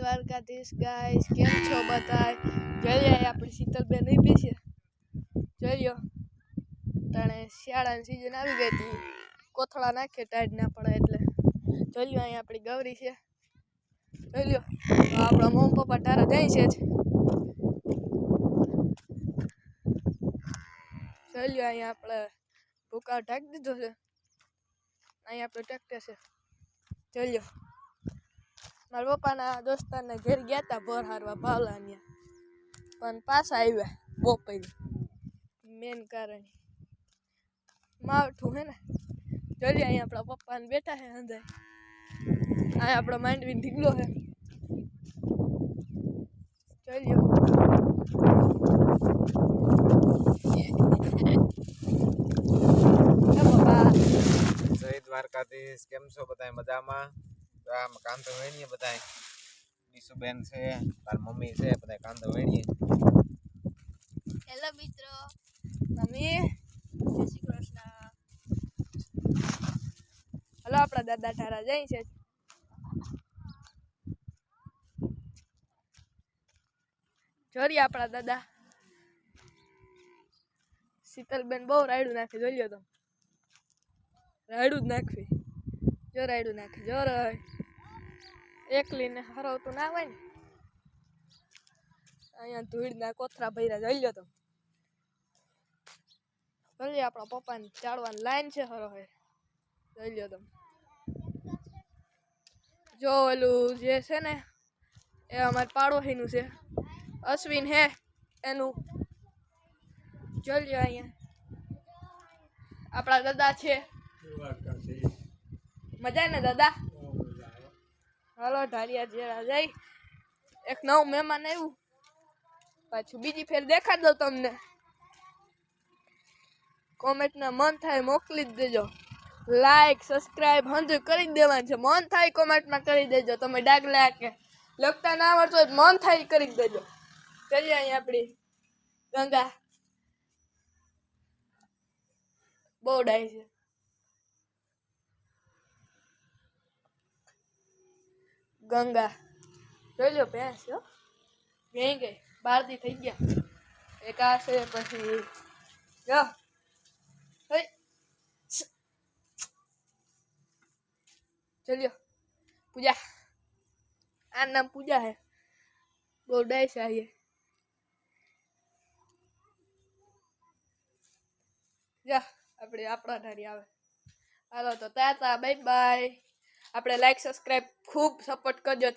Dwarkadhish guys, કેમ છો બધાય? જોઈએ આપણી શીતલબેન ઊભી છે. જોયો તાણે શિયાળાની સીઝન આવી ગઈ હતી, કોથળા નાખીએ ટાઈટ ના પડે એટલે. જોયો અહીંયા આપણી ગૌરી છે. જોયો આપણા મમ્મી પપ્પા તારા જાય છે જ. જોયો અહીંયા આપણે ભૂકા ઢાંકી દીધો છે. અહીંયા આપણે ટ્રેક્ટર છે. જોયો મારા પપ્પાના દોસ્તારને ઘેર ગયા હતા ભોર હારવા ભાવલાની, પણ પાછા આવ્યા બપોરે. મેન કારણ માવઠું હે ને. જોઈએ અહીંયા આપણા પપ્પાને બેઠા છે અંદર. અહીંયા આપણો માંડવીનો ઢીગલો છે. જોઈ જય દ્વારકાધીશ. કેમ છો બધા? મજામાં? આમ કાંદો વેણીએ બધા. ડીસુબેન છે, તાર મમ્મી છે, બધા કાંદો વેણીએ. હેલો મિત્રો, મમ્મી જય શ્રી કૃષ્ણ. હલો આપણા દાદા ઠારા જાય છે. જોરી આપણા દાદા શીતલબેન બહુ રાયડું નાખે. જોઈ લો તો રાયડું જ નાખવી. જો રાયડું નાખે જો એકલીને હરવતું ના હોય ને. અહીંયા ધૂળના કોથરા ભર્યા. જોઈ લો તો જોઈ આપણા પપ્પાની ચાળવાની લાઈન છે. હરો હે જોઈ લો તમે. જો ઓલું જે છે ને એ અમારે પાડોશીનું છે, અશ્વિન હે એનું. જોઈ લો અહીંયા આપણા દાદા છે. મજા ને દાદા? હાલો ઢારિયા જેડા જઈ. એક નવું મહેમાન આવ્યું, પાછું બીજી ફેર દેખાડ દઉં તમને. કોમેન્ટના મન થાય મોકલી જ દેજો. લાઈક સબસ્ક્રાઇબ હંધું કરી જ દેવાનું છે. મન થાય કોમેન્ટમાં કરી દેજો. તમે ડાગલા કે લખતા ના આવડતો હોય મન થાય કરી જ દેજો. ચલીએ અહીંયા આપણી ગંગા બહુ ડાય છે. ગંગા જોઈ લો ભેંસ હો ગઈ ગઈ બારથી થઈ ગયા. એક આ છે પછી જો ચલ્યો પૂજા. આ નામ પૂજા હે. બહુ ડાય છે આયે. જા આપણે આપણા ધારી આવે. હાલો તો તાતા બાય બાય. આપણે લાઈક સબસ્ક્રાઇબ ખૂબ સપોર્ટ કરજો.